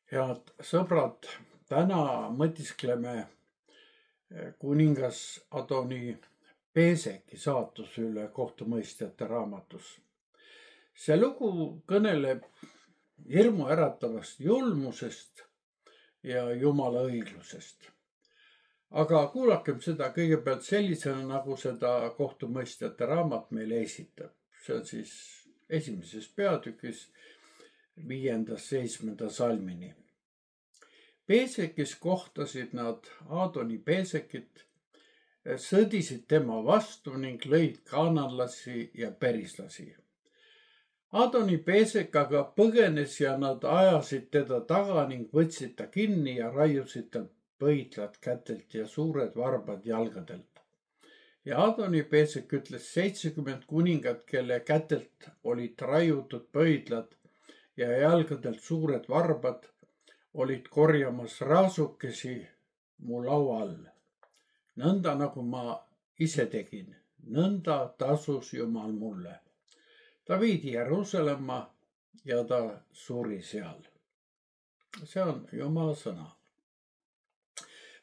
Head sõbrad, täna mõtiskleme kuningas Adoni Peeseki saatuse üle kohtumõistjate raamatus. See lugu kõneleb hirmuäratavast julmusest ja Jumala õiglusest. Aga kuulakem seda kõigepealt sellisena, nagu seda kohtumõistjate raamat meile esitab. See on siis esimeses peatükis 5.–7. salmini. Peesekis kohtasid nad Adoni Peesekit, sõdisid tema vastu ning lõid kaananlasi ja perislasi. Adoni Peesek aga põgenes ja nad ajasid teda taga ning võtsid ta kinni ja raiusid tal pöidlad kätelt ja suured varbad jalgadelt. Ja Adoni Peesek ütles 70 kuningat, kelle kätelt olid raiutud pöidlad ja jalgadelt suured varbad, olid korjamas raasukesi mu laua all. Nõnda nagu ma ise tegin, nõnda tasus Jumal mulle. Ta viidi Jeruusalemma ja ta suri seal. See on Jumala sõna.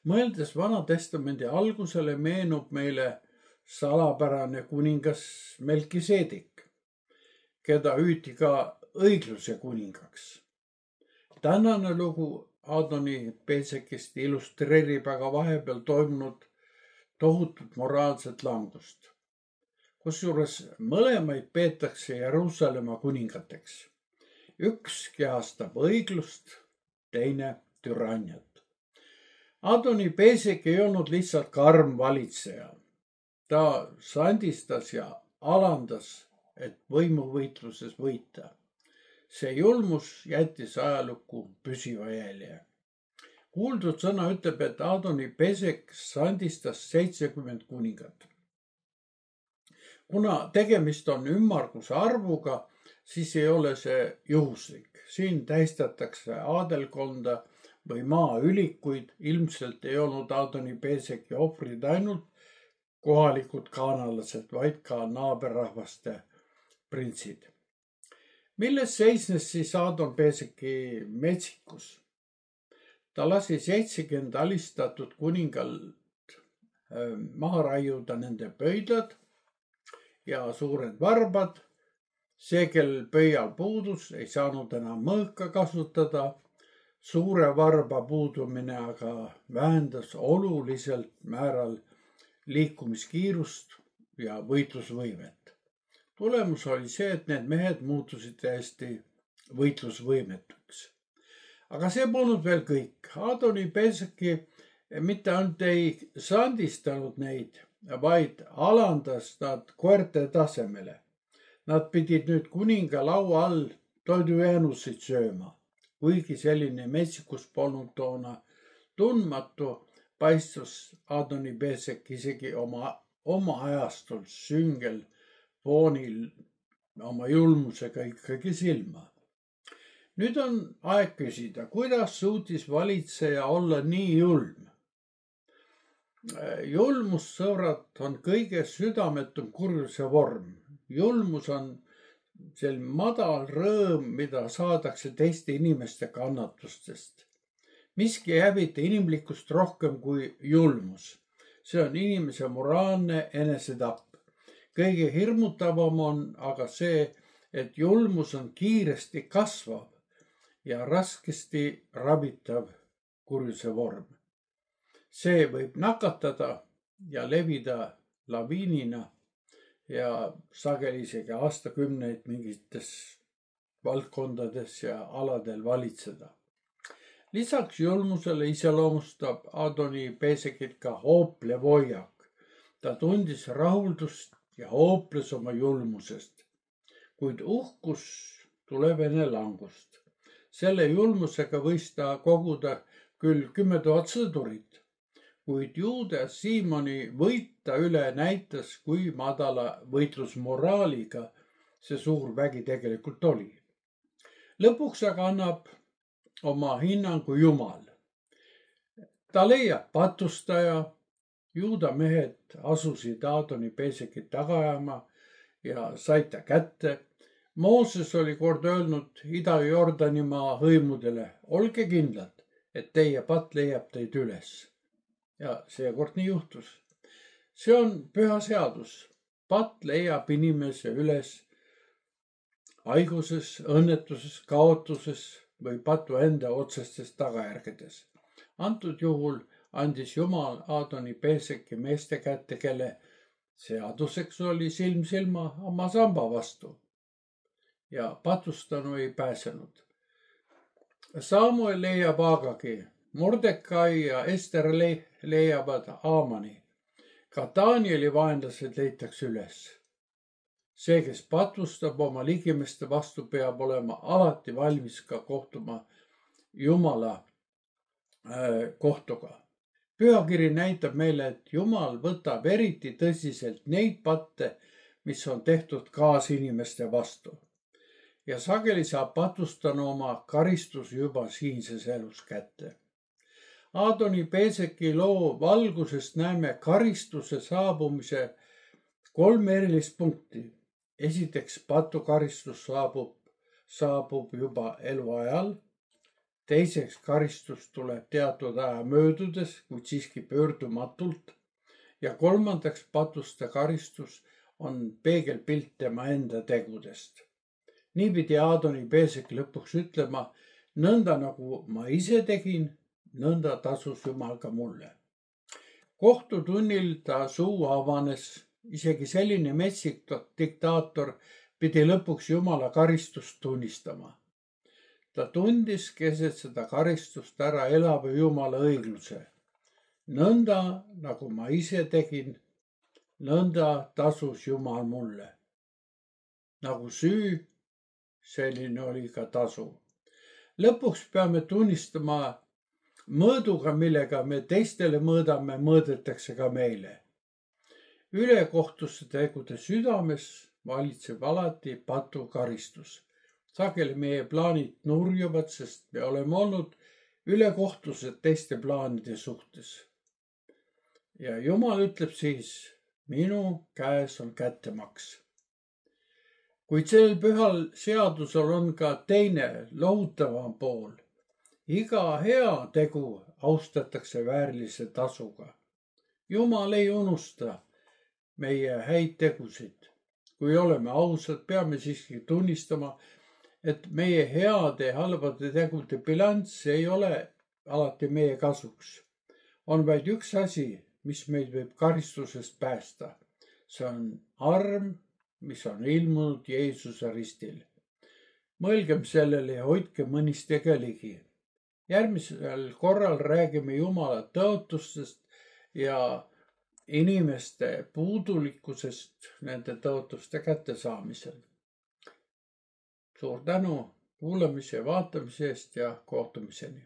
Mõeldes Vana Testamendi algusele meenub meile salapärane kuningas Melkiseedik, keda hüüti ka õigluse kuningaks. Tänane lugu Adoni Peesekist illustreerib aga vahepeal toimunud tohutut moraalset langust, kusjuures mõlemaid peetakse Jeruusalemma kuningateks. Üks kehastab õiglust, teine türanniat. Adoni Peesek ei olnud lihtsalt karm valitseja. Ta sandistas ja alandas, et võimuvõitluses võita. See julmus jättis ajalukku püsiva jälje. Kuuldud sõna ütleb, et Adoni Peesek sandistas 70 kuningat. Kuna tegemist on ümmarguse arvuga, siis ei ole see juhuslik. Siin tähistatakse aadelkonda või maaülikuid. Ilmselt ei olnud Adoni Peeseki ohvrid ainult kohalikud kaanalased, vaid ka naaberrahvaste printsid. Milles seisnes siis Adon Peeseki metsikus? Ta lasi 70 alistatud kuningalt maha raiuda nende pöidlad ja suured varbad. See, kel pöial puudus, ei saanud enam mõõka kasutada. Suure varba puudumine aga vähendas oluliselt määral liikumiskiirust ja võitlusvõimet. Tulemus oli see, et need mehed muutusid täiesti võitlusvõimetuks. Aga see polnud veel kõik. Adoni Peeseki mitte ainult ei sandistanud neid, vaid alandas nad koerte tasemele. Nad pidid nüüd kuninga laua all toidujäänuseid sööma. Kuigi selline metsikus polnud toona tundmatu, paistus Adoni Peesek isegi oma ajastul süngel foonil oma julmusega ikkagi silma. Nüüd on aeg küsida, kuidas suutis valitseja olla nii julm? Julmus, sõbrad, on kõige südametum kurjuse vorm. Julmus on selline madal rõõm, mida saadakse teiste inimeste kannatustest. Miski ei hävita inimlikkust rohkem kui julmus. See on inimese moraalne enesetapp. Kõige hirmutavam on aga see, et julmus on kiiresti kasvav ja raskesti ravitav kurjuse vorm. See võib nakatada ja levida laviinina ja sageli isegi aastakümneid mingites valdkondades ja aladel valitseda. Lisaks julmusele iseloomustab Adoni Peesekit ka hooplev hoiak. Ta tundis rahuldust ja hooples oma julmusest. Kuid uhkus tuleb enne langust. Selle julmusega võis ta koguda küll 10 000 sõdurit, kuid Juuda Siimoni võita üle näitas, kui madala võitlusmoraaliga see suur vägi tegelikult oli. Lõpuks aga annab oma hinnangu Jumal. Ta leiab patustaja. Juuda mehed asusid Adoni Peesekit taga ajama ja said ta kätte. Mooses oli kord öelnud Ida-Jordanimaa hõimudele, olge kindlad, et teie patt leiab teid üles. Ja seekord nii juhtus. See on püha seadus. Patt leiab inimese üles haiguses, õnnetuses, kaotuses või patu enda otsestes tagajärgedes. Antud juhul andis Jumal Aadoni Peeseki meeste kätte, kelle seaduseks oli silm silma oma samba vastu. Ja patustanu ei pääsenud. Samuel leiab Agagi, Mordekai ja Ester leiavad Haamani. Ka Danieli vaenlased leitakse üles. See, kes patustab oma ligimeste vastu, peab olema alati valmis ka kohtuma Jumala kohtuga. Pühakiri näitab meile, et Jumal võtab eriti tõsiselt neid patte, mis on tehtud kaasinimeste vastu. Ja sageli saab patustanu oma karistus juba siinses elus kätte. Aadoni Peeseki loo valgusest näeme karistuse saabumise 3 erilist punkti. Esiteks, patukaristus saabub juba eluajal. Teiseks, karistus tuleb teatud aja möödudes, kuid siiski pöördumatult. Ja kolmandaks, patuste karistus on peegelpilt tema enda tegudest. Nii pidi Aadoni Peesek lõpuks ütlema, nõnda nagu ma ise tegin, nõnda tasus Jumal ka mulle. Kohtutunnil ta suu avanes, isegi selline metsik diktaator pidi lõpuks Jumala karistust tunnistama. Ta tundis keset seda karistust ära elava Jumala õigluse. Nõnda nagu ma ise tegin, nõnda tasus Jumal mulle. Nagu süü, selline oli ka tasu. Lõpuks peame tunnistama, mõõduga, millega me teistele mõõdame, mõõdetakse ka meile. Ülekohtuse tegude südames valitseb alati patukaristus. Sageli meie plaanid nurjuvad, sest me oleme olnud ülekohtused teiste plaanide suhtes. Ja Jumal ütleb siis, minu käes on kättemaks. Kuid sellel pühal seadusel on ka teine lohutavam pool. Iga hea tegu austatakse väärilise tasuga. Jumal ei unusta meie häid tegusid. Kui oleme ausad, peame siiski tunnistama, et meie heade ja halbade tegude bilanss ei ole alati meie kasuks. On vaid üks asi, mis meid võib karistusest päästa. See on arm, mis on ilmunud Jeesuse ristil. Mõelgem sellele ja hoidke mõnistega ligi. Järgmisel korral räägime Jumala tõotustest ja inimeste puudulikkusest nende tõotuste kättesaamisel. Suur tänu kuulamise ja vaatamise eest ja kohtumiseni.